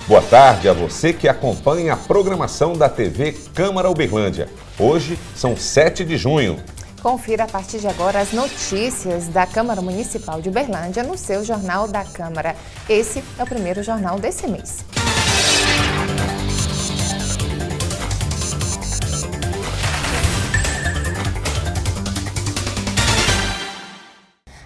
Boa tarde a você que acompanha a programação da TV Câmara Uberlândia. Hoje são 7 de junho. Confira a partir de agora as notícias da Câmara Municipal de Uberlândia no seu Jornal da Câmara. Esse é o primeiro jornal desse mês.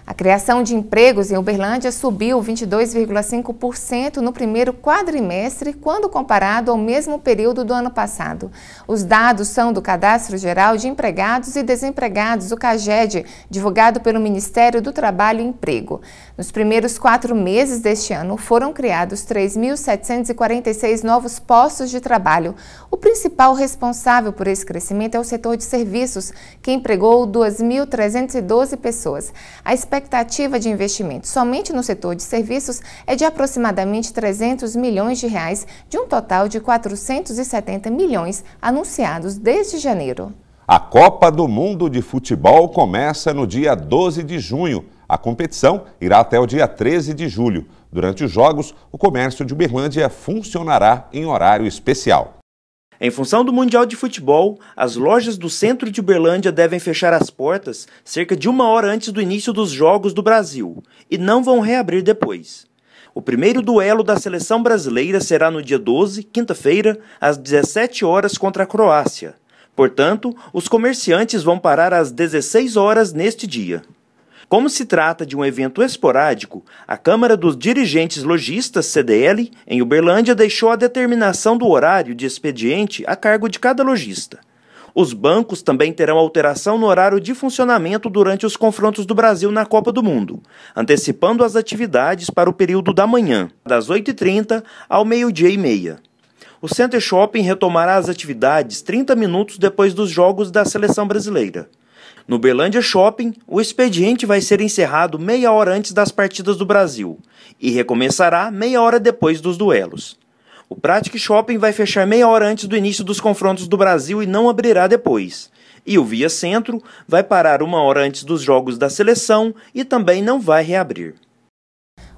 A criação de empregos em Uberlândia subiu 22,5% no primeiro quadrimestre, quando comparado ao mesmo período do ano passado. Os dados são do Cadastro Geral de Empregados e Desempregados, o CAGED, divulgado pelo Ministério do Trabalho e Emprego. Nos primeiros 4 meses deste ano, foram criados 3.746 novos postos de trabalho. O principal responsável por esse crescimento é o setor de serviços, que empregou 2.312 pessoas. A expectativa de investimento somente no setor de serviços é de aproximadamente 300 milhões de reais, de um total de 470 milhões anunciados desde janeiro. A Copa do Mundo de Futebol começa no dia 12 de junho. A competição irá até o dia 13 de julho. Durante os jogos, o comércio de Uberlândia funcionará em horário especial. Em função do Mundial de Futebol, as lojas do centro de Uberlândia devem fechar as portas cerca de 1 hora antes do início dos Jogos do Brasil e não vão reabrir depois. O primeiro duelo da seleção brasileira será no dia 12, quinta-feira, às 17 horas contra a Croácia. Portanto, os comerciantes vão parar às 16 horas neste dia. Como se trata de um evento esporádico, a Câmara dos Dirigentes Lojistas, CDL, em Uberlândia, deixou a determinação do horário de expediente a cargo de cada lojista. Os bancos também terão alteração no horário de funcionamento durante os confrontos do Brasil na Copa do Mundo, antecipando as atividades para o período da manhã, das 8h30 ao 12h30. O Center Shopping retomará as atividades 30 minutos depois dos jogos da seleção brasileira. No Uberlândia Shopping, o expediente vai ser encerrado meia hora antes das partidas do Brasil e recomeçará meia hora depois dos duelos. O Pratic Shopping vai fechar meia hora antes do início dos confrontos do Brasil e não abrirá depois. E o Via Centro vai parar 1 hora antes dos jogos da seleção e também não vai reabrir.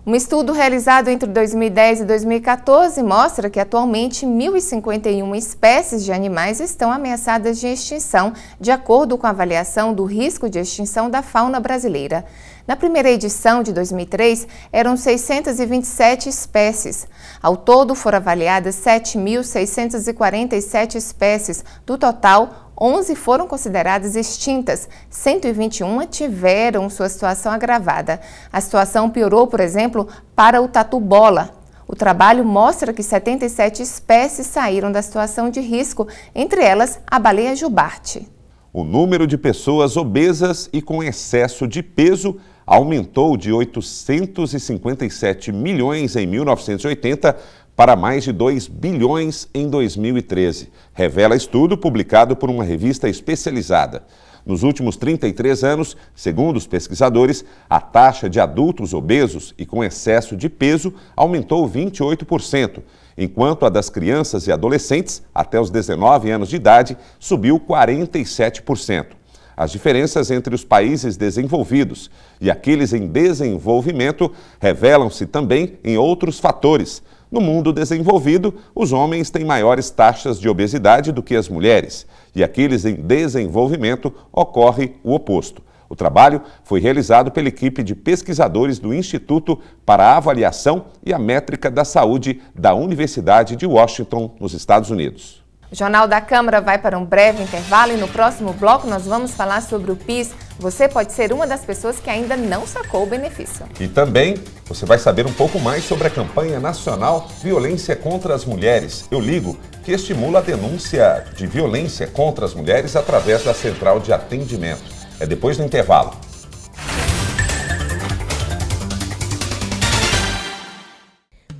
Um estudo realizado entre 2010 e 2014 mostra que atualmente 1.051 espécies de animais estão ameaçadas de extinção, de acordo com a avaliação do risco de extinção da fauna brasileira. Na primeira edição de 2003, eram 627 espécies. Ao todo, foram avaliadas 7.647 espécies. Do total, 11 foram consideradas extintas, 121 tiveram sua situação agravada. A situação piorou, por exemplo, para o tatu-bola. O trabalho mostra que 77 espécies saíram da situação de risco, entre elas a baleia jubarte. O número de pessoas obesas e com excesso de peso aumentou de 857 milhões em 1980 para mais de 2 bilhões em 2013, revela estudo publicado por uma revista especializada. Nos últimos 33 anos, segundo os pesquisadores, a taxa de adultos obesos e com excesso de peso aumentou 28%, enquanto a das crianças e adolescentes até os 19 anos de idade subiu 47%. As diferenças entre os países desenvolvidos e aqueles em desenvolvimento revelam-se também em outros fatores. No mundo desenvolvido, os homens têm maiores taxas de obesidade do que as mulheres, e aqueles em desenvolvimento ocorre o oposto. O trabalho foi realizado pela equipe de pesquisadores do Instituto para a Avaliação e a Métrica da Saúde da Universidade de Washington, nos Estados Unidos. O Jornal da Câmara vai para um breve intervalo e no próximo bloco nós vamos falar sobre o PIS. Você pode ser uma das pessoas que ainda não sacou o benefício. E também você vai saber um pouco mais sobre a campanha nacional Violência contra as Mulheres. Eu ligo, que estimula a denúncia de violência contra as mulheres através da Central de Atendimento. É depois do intervalo.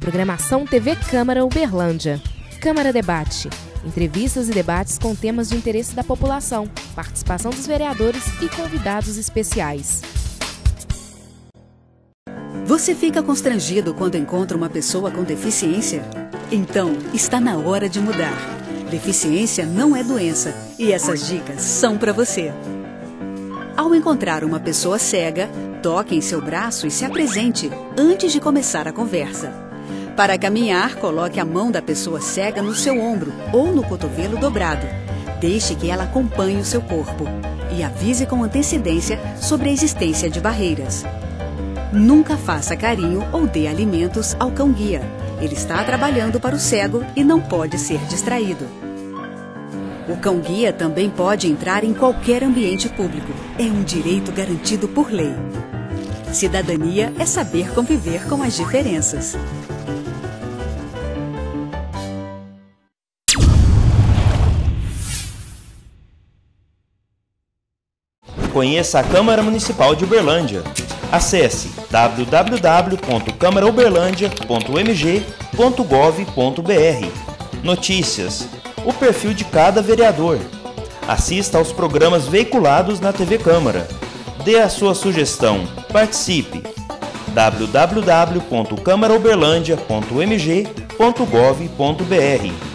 Programação TV Câmara Uberlândia. Câmara Debate. Entrevistas e debates com temas de interesse da população, participação dos vereadores e convidados especiais. Você fica constrangido quando encontra uma pessoa com deficiência? Então, está na hora de mudar. Deficiência não é doença e essas dicas são para você. Ao encontrar uma pessoa cega, toque em seu braço e se apresente antes de começar a conversa. Para caminhar, coloque a mão da pessoa cega no seu ombro ou no cotovelo dobrado. Deixe que ela acompanhe o seu corpo e avise com antecedência sobre a existência de barreiras. Nunca faça carinho ou dê alimentos ao cão-guia. Ele está trabalhando para o cego e não pode ser distraído. O cão-guia também pode entrar em qualquer ambiente público. É um direito garantido por lei. Cidadania é saber conviver com as diferenças. Conheça a Câmara Municipal de Uberlândia. Acesse www.câmarauberlandia.mg.gov.br. Notícias. O perfil de cada vereador. Assista aos programas veiculados na TV Câmara. Dê a sua sugestão. Participe. www.câmarauberlandia.mg.gov.br.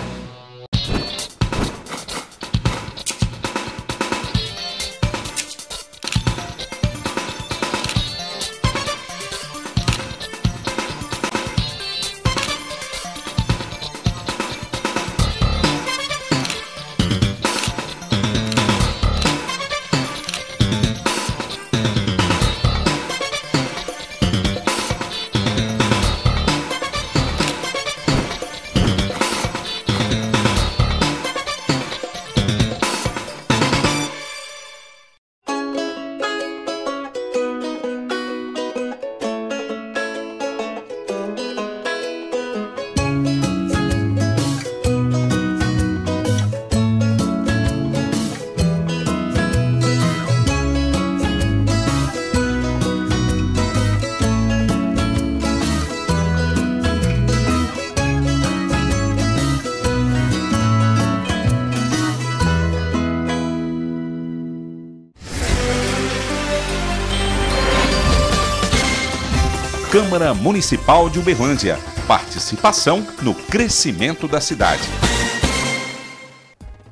Câmara Municipal de Uberlândia. Participação no crescimento da cidade.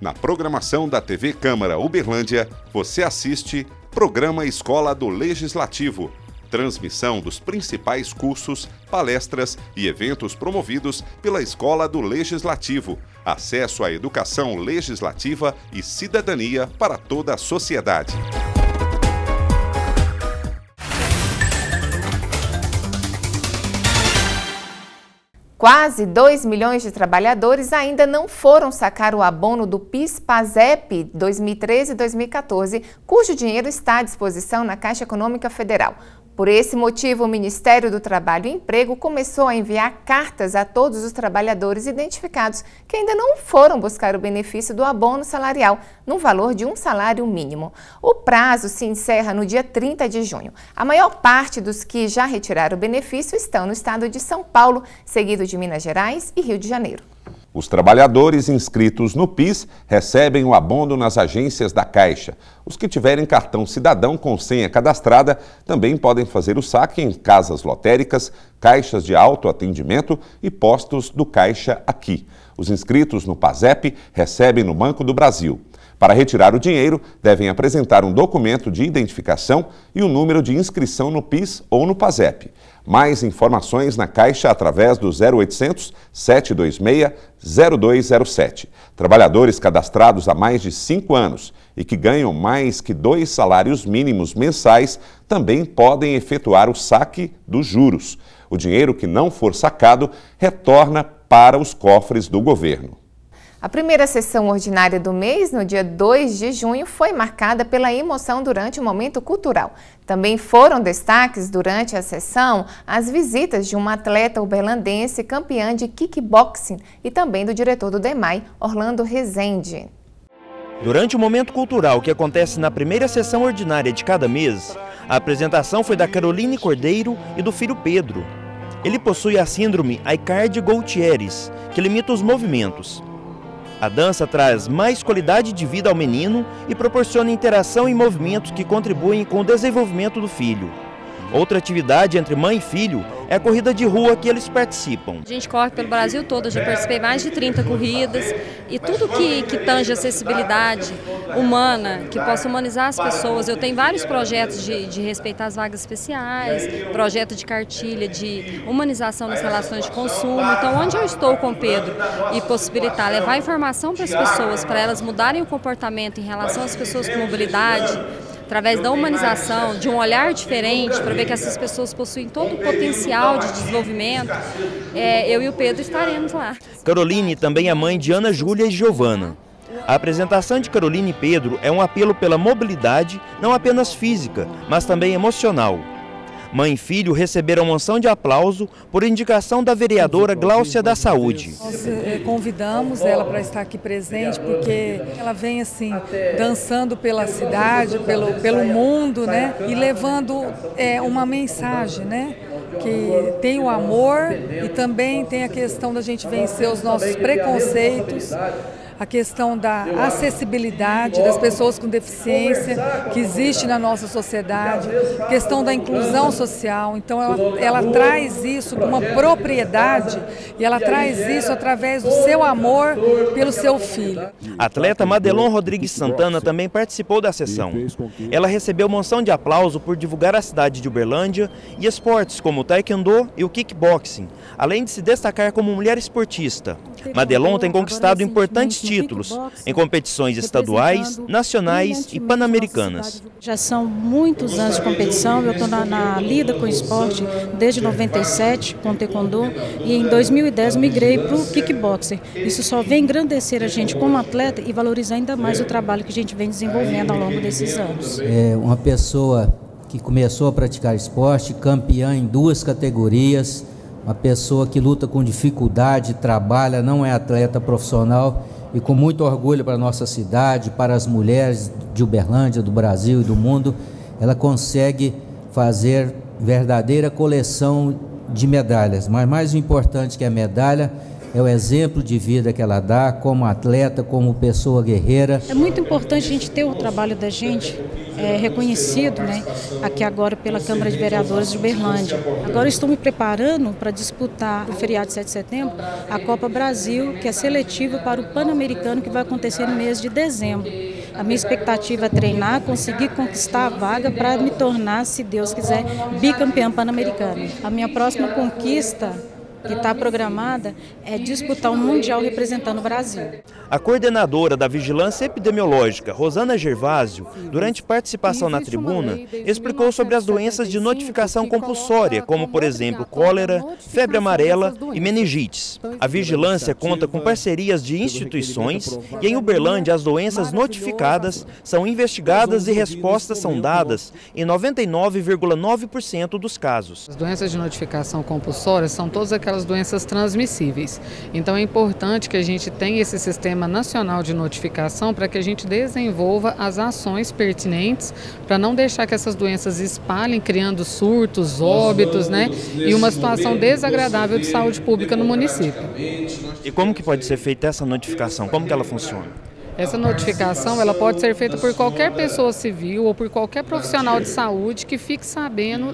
Na programação da TV Câmara Uberlândia, você assiste Programa Escola do Legislativo. Transmissão dos principais cursos, palestras e eventos promovidos pela Escola do Legislativo. Acesso à educação legislativa e cidadania para toda a sociedade. Quase 2 milhões de trabalhadores ainda não foram sacar o abono do PIS/PASEP 2013-2014, cujo dinheiro está à disposição na Caixa Econômica Federal. Por esse motivo, o Ministério do Trabalho e Emprego começou a enviar cartas a todos os trabalhadores identificados que ainda não foram buscar o benefício do abono salarial, no valor de um salário mínimo. O prazo se encerra no dia 30 de junho. A maior parte dos que já retiraram o benefício estão no estado de São Paulo, seguido de Minas Gerais e Rio de Janeiro. Os trabalhadores inscritos no PIS recebem o abono nas agências da Caixa. Os que tiverem cartão cidadão com senha cadastrada também podem fazer o saque em casas lotéricas, caixas de autoatendimento e postos do Caixa Aqui. Os inscritos no PASEP recebem no Banco do Brasil. Para retirar o dinheiro, devem apresentar um documento de identificação e o número de inscrição no PIS ou no PASEP. Mais informações na Caixa através do 0800 726 0207. Trabalhadores cadastrados há mais de 5 anos e que ganham mais que 2 salários mínimos mensais também podem efetuar o saque dos juros. O dinheiro que não for sacado retorna para os cofres do governo. A primeira sessão ordinária do mês, no dia 2 de junho, foi marcada pela emoção durante o momento cultural. Também foram destaques durante a sessão as visitas de uma atleta uberlandense campeã de kickboxing e também do diretor do DEMAI, Orlando Rezende. Durante o momento cultural que acontece na primeira sessão ordinária de cada mês, a apresentação foi da Caroline Cordeiro e do filho Pedro. Ele possui a síndrome Aicardi-Goutieres, que limita os movimentos. A dança traz mais qualidade de vida ao menino e proporciona interação e movimentos que contribuem com o desenvolvimento do filho. Outra atividade entre mãe e filho é a corrida de rua que eles participam. A gente corre pelo Brasil todo, eu já participei mais de 30 corridas e tudo que tange acessibilidade humana, que possa humanizar as pessoas. Eu tenho vários projetos de respeitar as vagas especiais, projeto de cartilha, de humanização nas relações de consumo. Então, onde eu estou com o Pedro e possibilitar levar informação para as pessoas, para elas mudarem o comportamento em relação às pessoas com mobilidade, através da humanização, de um olhar diferente, para ver que essas pessoas possuem todo o potencial de desenvolvimento, eu e o Pedro estaremos lá. Caroline também é mãe de Ana Júlia e Giovana. A apresentação de Caroline e Pedro é um apelo pela mobilidade, não apenas física, mas também emocional. Mãe e filho receberam moção de aplauso por indicação da vereadora Gláucia da Saúde. Nós convidamos ela para estar aqui presente, porque ela vem assim, dançando pela cidade, pelo mundo, né? E levando uma mensagem, né? Que tem o amor e também tem a questão da gente vencer os nossos preconceitos, a questão da acessibilidade das pessoas com deficiência que existe na nossa sociedade, a questão da inclusão social. Então ela traz isso com uma propriedade e ela traz isso através do seu amor pelo seu filho. A atleta Madelon Rodrigues Santana também participou da sessão. Ela recebeu moção de aplauso por divulgar a cidade de Uberlândia e esportes como o taekwondo e o kickboxing, além de se destacar como mulher esportista. Madelon tem conquistado importantes títulos em competições estaduais, nacionais e pan-americanas. Já são muitos anos de competição, eu estou na lida com o esporte desde 97, com o taekwondo, e em 2010 migrei para o kickboxer. Isso só vem engrandecer a gente como atleta e valorizar ainda mais o trabalho que a gente vem desenvolvendo ao longo desses anos. É uma pessoa que começou a praticar esporte, campeã em 2 categorias, uma pessoa que luta com dificuldade, trabalha, não é atleta profissional e com muito orgulho para a nossa cidade, para as mulheres de Uberlândia, do Brasil e do mundo, ela consegue fazer verdadeira coleção de medalhas. Mas mais importante que a medalha é o exemplo de vida que ela dá como atleta, como pessoa guerreira. É muito importante a gente ter o trabalho da gente reconhecido, né, aqui agora pela Câmara de Vereadores de Uberlândia. Agora estou me preparando para disputar, no feriado de 7 de setembro, a Copa Brasil, que é seletiva para o Pan-Americano, que vai acontecer no mês de dezembro. A minha expectativa é treinar, conseguir conquistar a vaga para me tornar, se Deus quiser, bicampeã pan-americana. A minha próxima conquista, que está programada, é disputar um mundial representando o Brasil. A coordenadora da Vigilância Epidemiológica, Rosana Gervásio, durante participação na tribuna, explicou sobre as doenças de notificação compulsória, como, por exemplo, cólera, febre amarela e meningites. A vigilância conta com parcerias de instituições e, em Uberlândia, as doenças notificadas são investigadas e respostas são dadas em 99,9% dos casos. As doenças de notificação compulsória são todas aquelas doenças transmissíveis. Então é importante que a gente tenha esse sistema nacional de notificação para que a gente desenvolva as ações pertinentes para não deixar que essas doenças espalhem, criando surtos, óbitos, né? E uma situação desagradável de saúde pública no município. E como que pode ser feita essa notificação? Como que ela funciona? Essa notificação ela pode ser feita por qualquer pessoa civil ou por qualquer profissional de saúde que fique sabendo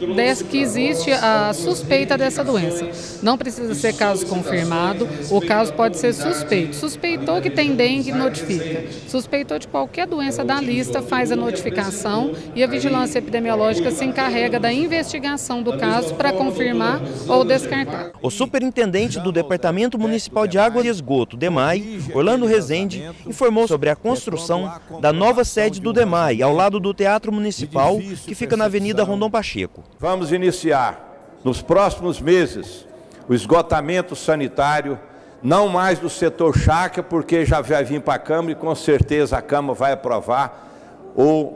que existe a suspeita dessa doença. Não precisa ser caso confirmado, o caso pode ser suspeito. Suspeitou que tem dengue, notifica. Suspeitou de qualquer doença da lista, faz a notificação e a vigilância epidemiológica se encarrega da investigação do caso para confirmar ou descartar. O superintendente do Departamento Municipal de Água e Esgoto, DEMAI, Orlando Rezende, informou sobre a construção da nova sede do DEMAI, ao lado do Teatro Municipal, que fica na Avenida Rondon Pacheco. Vamos iniciar, nos próximos meses, o esgotamento sanitário, não mais do setor chácara, porque já vai vir para a Câmara e com certeza a Câmara vai aprovar o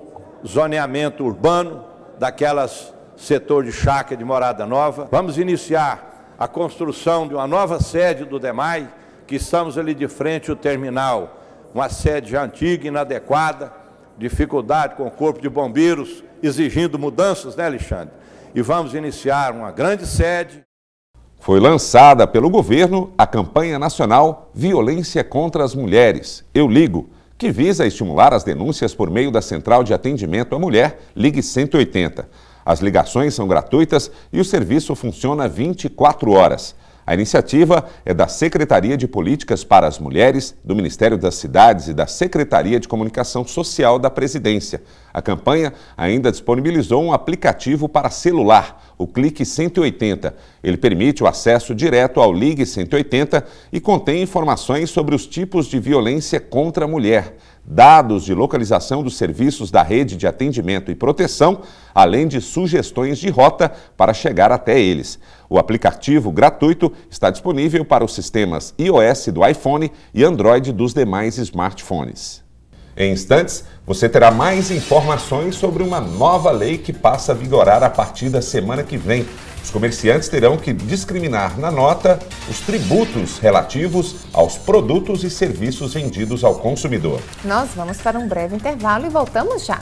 zoneamento urbano daquelas setor de chácara de morada nova. Vamos iniciar a construção de uma nova sede do DEMAI, que estamos ali de frente ao terminal. Uma sede já antiga, inadequada, dificuldade com o Corpo de Bombeiros, exigindo mudanças, né, Alexandre? E vamos iniciar uma grande sede. Foi lançada pelo governo a campanha nacional Violência contra as Mulheres, Eu Ligo, que visa estimular as denúncias por meio da Central de Atendimento à Mulher, Ligue 180. As ligações são gratuitas e o serviço funciona 24 horas. A iniciativa é da Secretaria de Políticas para as Mulheres, do Ministério das Cidades e da Secretaria de Comunicação Social da Presidência. A campanha ainda disponibilizou um aplicativo para celular, o Clique 180. Ele permite o acesso direto ao Ligue 180 e contém informações sobre os tipos de violência contra a mulher, dados de localização dos serviços da rede de atendimento e proteção, além de sugestões de rota para chegar até eles. O aplicativo gratuito está disponível para os sistemas iOS do iPhone e Android dos demais smartphones. Em instantes, você terá mais informações sobre uma nova lei que passa a vigorar a partir da semana que vem. Os comerciantes terão que discriminar na nota os tributos relativos aos produtos e serviços vendidos ao consumidor. Nós vamos para um breve intervalo e voltamos já.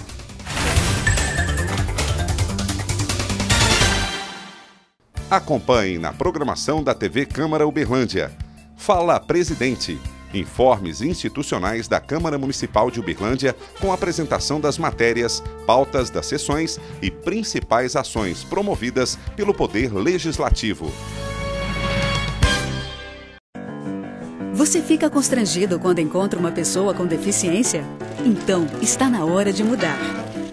Acompanhe na programação da TV Câmara Uberlândia. Fala Presidente. Informes institucionais da Câmara Municipal de Uberlândia com apresentação das matérias, pautas das sessões e principais ações promovidas pelo Poder Legislativo. Você fica constrangido quando encontra uma pessoa com deficiência? Então, está na hora de mudar.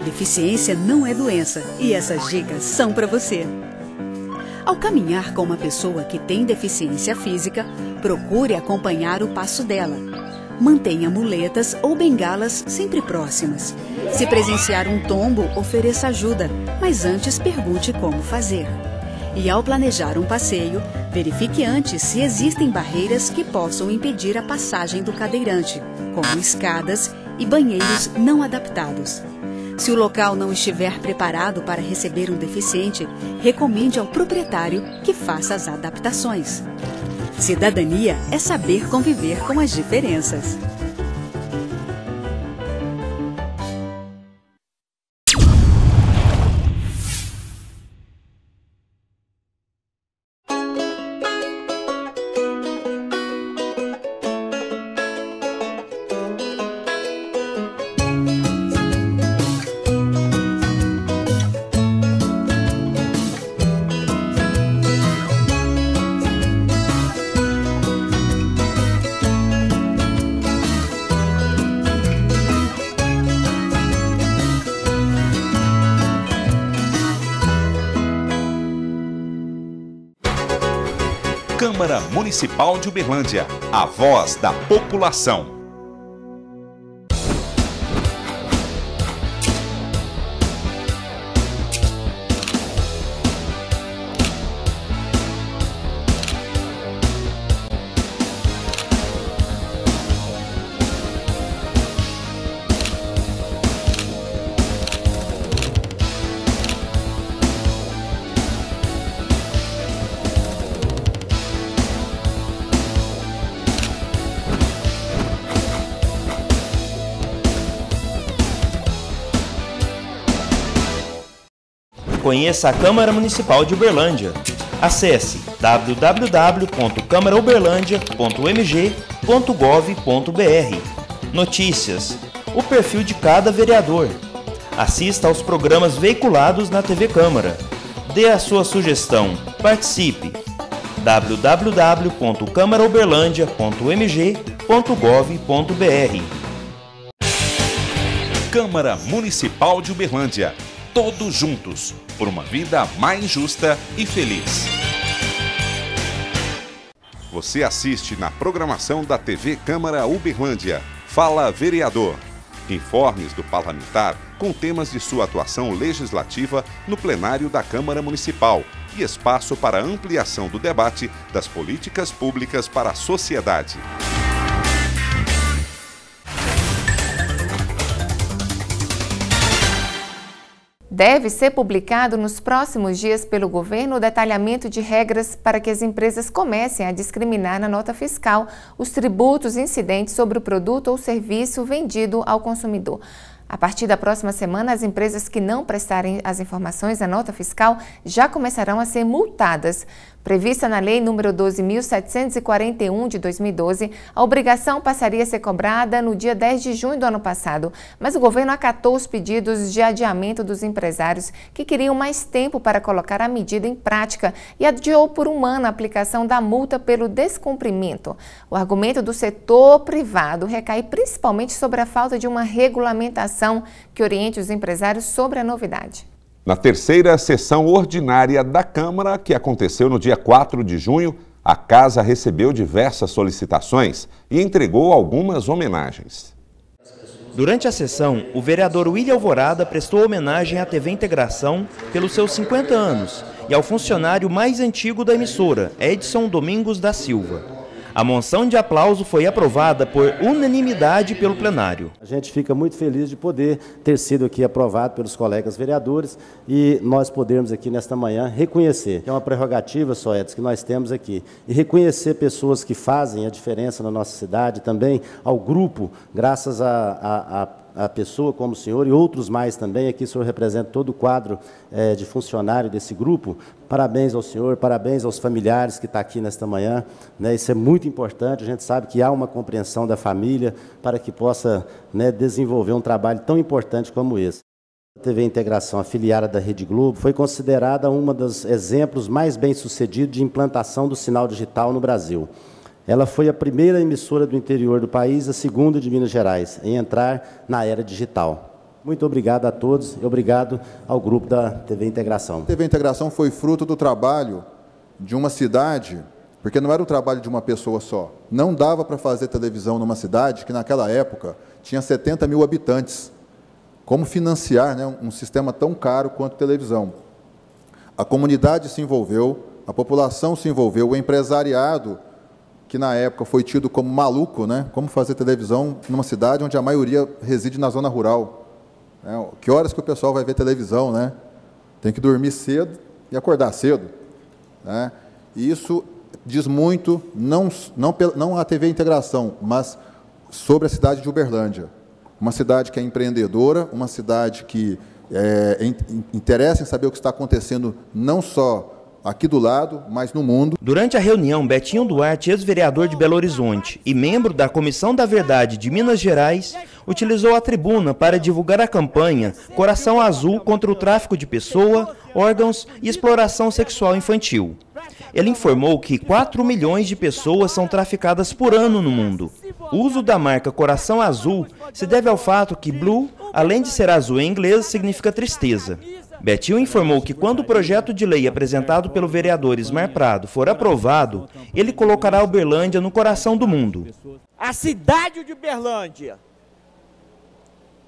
Deficiência não é doença e essas dicas são para você. Ao caminhar com uma pessoa que tem deficiência física, procure acompanhar o passo dela. Mantenha muletas ou bengalas sempre próximas. Se presenciar um tombo, ofereça ajuda, mas antes pergunte como fazer. E ao planejar um passeio, verifique antes se existem barreiras que possam impedir a passagem do cadeirante, como escadas e banheiros não adaptados. Se o local não estiver preparado para receber um deficiente, recomende ao proprietário que faça as adaptações. Cidadania é saber conviver com as diferenças. Câmara Municipal de Uberlândia, a voz da população. Conheça a Câmara Municipal de Uberlândia. Acesse www.câmarauberlândia.mg.gov.br. Notícias. O perfil de cada vereador. Assista aos programas veiculados na TV Câmara. Dê a sua sugestão. Participe. www.câmarauberlândia.mg.gov.br. Câmara Municipal de Uberlândia. Todos juntos, por uma vida mais justa e feliz. Você assiste na programação da TV Câmara Uberlândia. Fala Vereador. Informes do parlamentar com temas de sua atuação legislativa no plenário da Câmara Municipal e espaço para ampliação do debate das políticas públicas para a sociedade. Deve ser publicado nos próximos dias pelo governo o detalhamento de regras para que as empresas comecem a discriminar na nota fiscal os tributos incidentes sobre o produto ou serviço vendido ao consumidor. A partir da próxima semana, as empresas que não prestarem as informações da nota fiscal já começarão a ser multadas. Prevista na Lei nº 12.741 de 2012, a obrigação passaria a ser cobrada no dia 10 de junho do ano passado, mas o governo acatou os pedidos de adiamento dos empresários que queriam mais tempo para colocar a medida em prática e adiou por um ano a aplicação da multa pelo descumprimento. O argumento do setor privado recai principalmente sobre a falta de uma regulamentação que oriente os empresários sobre a novidade. Na terceira sessão ordinária da Câmara, que aconteceu no dia 4 de junho, a Casa recebeu diversas solicitações e entregou algumas homenagens. Durante a sessão, o vereador William Alvorada prestou homenagem à TV Integração pelos seus 50 anos e ao funcionário mais antigo da emissora, Edson Domingos da Silva. A moção de aplauso foi aprovada por unanimidade pelo plenário. A gente fica muito feliz de poder ter sido aqui aprovado pelos colegas vereadores e nós podermos aqui nesta manhã reconhecer, que é uma prerrogativa, só Edson, que nós temos aqui, e reconhecer pessoas que fazem a diferença na nossa cidade, também ao grupo, graças a pessoa como o senhor e outros mais também, aqui o senhor representa todo o quadro de funcionário desse grupo. Parabéns ao senhor, parabéns aos familiares que estão aqui nesta manhã, né? Isso é muito importante, a gente sabe que há uma compreensão da família para que possa, né, desenvolver um trabalho tão importante como esse. A TV Integração, afiliada da Rede Globo, foi considerada um dos exemplos mais bem-sucedidos de implantação do sinal digital no Brasil. Ela foi a primeira emissora do interior do país, a segunda de Minas Gerais, em entrar na era digital. Muito obrigado a todos e obrigado ao grupo da TV Integração. A TV Integração foi fruto do trabalho de uma cidade, porque não era o trabalho de uma pessoa só. Não dava para fazer televisão numa cidade que naquela época tinha 70 mil habitantes. Como financiar, né, um sistema tão caro quanto televisão? A comunidade se envolveu, a população se envolveu, o empresariado, que na época foi tido como maluco, né? Como fazer televisão numa cidade onde a maioria reside na zona rural. Que horas que o pessoal vai ver televisão, né? Tem que dormir cedo e acordar cedo, né? E isso diz muito, não a TV Integração, mas sobre a cidade de Uberlândia. Uma cidade que é empreendedora, uma cidade que interessa em saber o que está acontecendo não só aqui do lado, mas no mundo. Durante a reunião, Betinho Duarte, ex-vereador de Belo Horizonte e membro da Comissão da Verdade de Minas Gerais, utilizou a tribuna para divulgar a campanha Coração Azul contra o tráfico de pessoa, órgãos e exploração sexual infantil. Ele informou que 4 milhões de pessoas são traficadas por ano no mundo. O uso da marca Coração Azul se deve ao fato que Blue, além de ser azul em inglês, significa tristeza. Betinho informou que quando o projeto de lei apresentado pelo vereador Ismar Prado for aprovado, ele colocará Uberlândia no coração do mundo. A cidade de Uberlândia,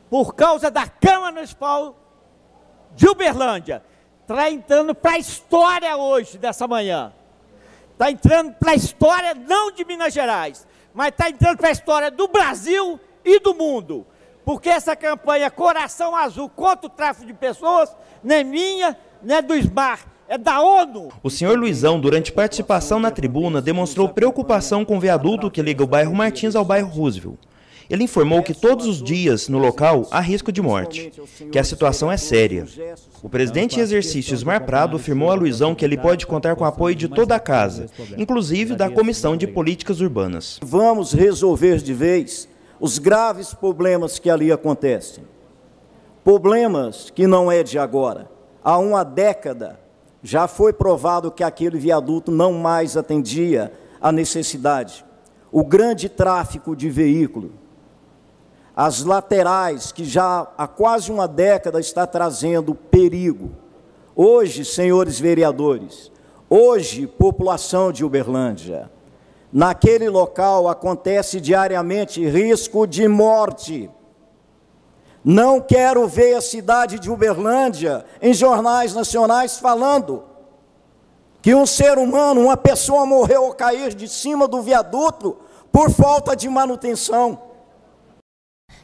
por causa da Câmara Municipal de Uberlândia, está entrando para a história hoje, dessa manhã. Está entrando para a história não de Minas Gerais, mas está entrando para a história do Brasil e do mundo. Porque essa campanha Coração Azul contra o tráfico de pessoas não é minha, não é do Ismar, é da ONU. O senhor Luizão, durante participação na tribuna, demonstrou preocupação com o viaduto que liga o bairro Martins ao bairro Roosevelt. Ele informou que todos os dias, no local, há risco de morte, que a situação é séria. O presidente em exercício, Ismar Prado, afirmou a Luizão que ele pode contar com o apoio de toda a casa, inclusive da Comissão de Políticas Urbanas. Vamos resolver de vez os graves problemas que ali acontecem. Problemas que não é de agora. Há uma década já foi provado que aquele viaduto não mais atendia à necessidade. O grande tráfego de veículos, as laterais, que já há quase uma década está trazendo perigo. Hoje, senhores vereadores, hoje, população de Uberlândia, naquele local acontece diariamente risco de morte. Não quero ver a cidade de Uberlândia em jornais nacionais falando que um ser humano, uma pessoa morreu ao cair de cima do viaduto por falta de manutenção.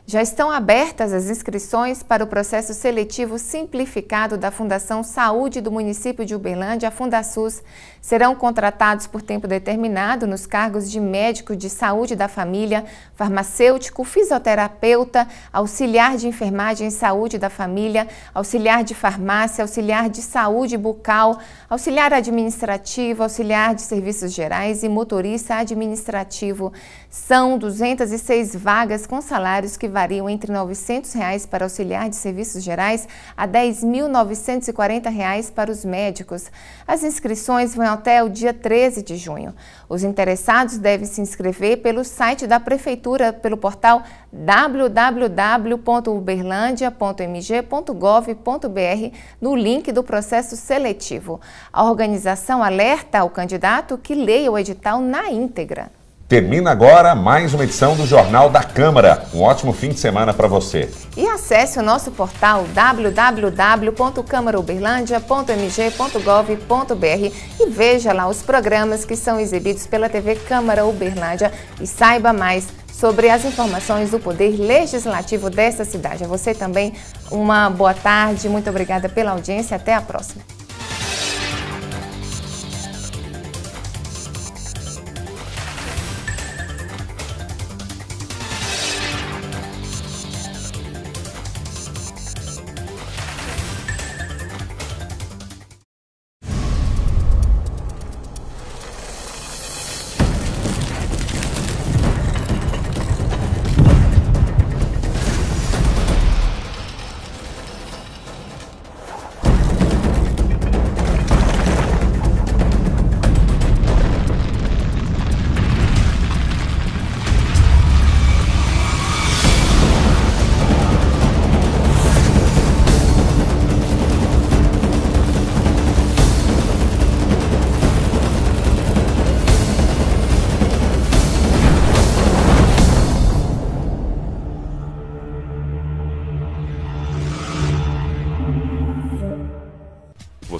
Já estão abertas as inscrições para o processo seletivo simplificado da Fundação Saúde do município de Uberlândia, a Fundasus. Serão contratados por tempo determinado nos cargos de médico de saúde da família, farmacêutico, fisioterapeuta, auxiliar de enfermagem e saúde da família, auxiliar de farmácia, auxiliar de saúde bucal, auxiliar administrativo, auxiliar de serviços gerais e motorista administrativo. São 206 vagas com salários que variam entre R$ 900 para auxiliar de serviços gerais a R$ 10.940 para os médicos. As inscrições vão até o dia 13 de junho. Os interessados devem se inscrever pelo site da Prefeitura, pelo portal www.uberlandia.mg.gov.br, no link do processo seletivo. A organização alerta ao candidato que leia o edital na íntegra. Termina agora mais uma edição do Jornal da Câmara. Um ótimo fim de semana para você. E acesse o nosso portal www.câmarauberlandia.mg.gov.br e veja lá os programas que são exibidos pela TV Câmara Uberlândia e saiba mais sobre as informações do Poder Legislativo desta cidade. A você também uma boa tarde, muito obrigada pela audiência, até a próxima.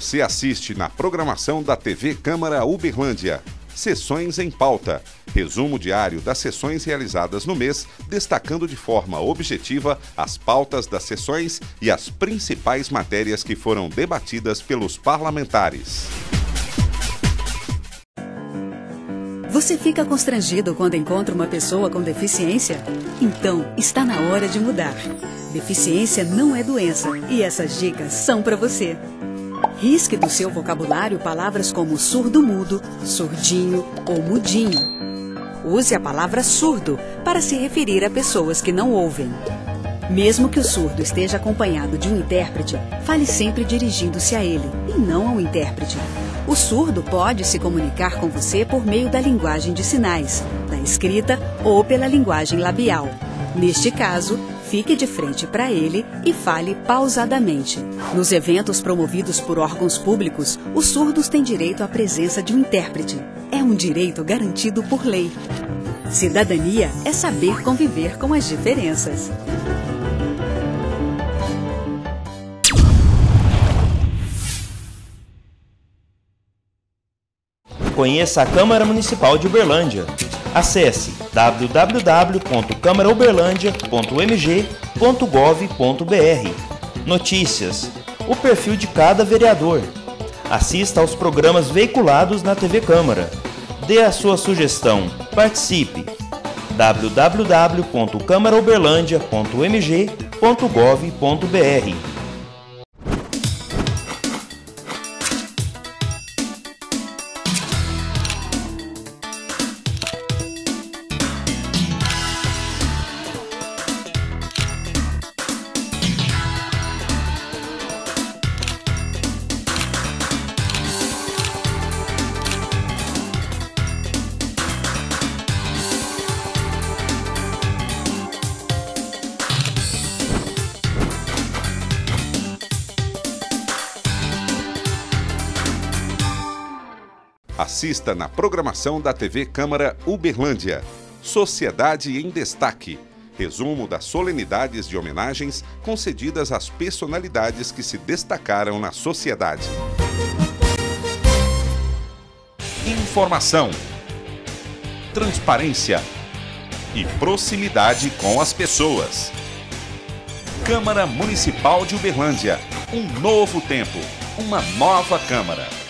Você assiste na programação da TV Câmara Uberlândia. Sessões em pauta. Resumo diário das sessões realizadas no mês, destacando de forma objetiva as pautas das sessões e as principais matérias que foram debatidas pelos parlamentares. Você fica constrangido quando encontra uma pessoa com deficiência? Então, está na hora de mudar. Deficiência não é doença e essas dicas são para você. Risque do seu vocabulário palavras como surdo-mudo, surdinho ou mudinho. Use a palavra surdo para se referir a pessoas que não ouvem. Mesmo que o surdo esteja acompanhado de um intérprete, fale sempre dirigindo-se a ele e não ao intérprete. O surdo pode se comunicar com você por meio da linguagem de sinais, da escrita ou pela linguagem labial. Neste caso, fique de frente para ele e fale pausadamente. Nos eventos promovidos por órgãos públicos, os surdos têm direito à presença de um intérprete. É um direito garantido por lei. Cidadania é saber conviver com as diferenças. Conheça a Câmara Municipal de Uberlândia. Acesse www.câmarauberlandia.mg.gov.br. Notícias. O perfil de cada vereador. Assista aos programas veiculados na TV Câmara. Dê a sua sugestão. Participe. www.câmarauberlandia.mg.gov.br. Assista na programação da TV Câmara Uberlândia. Sociedade em Destaque. Resumo das solenidades de homenagens concedidas às personalidades que se destacaram na sociedade. Informação, transparência e proximidade com as pessoas. Câmara Municipal de Uberlândia. Um novo tempo, uma nova Câmara.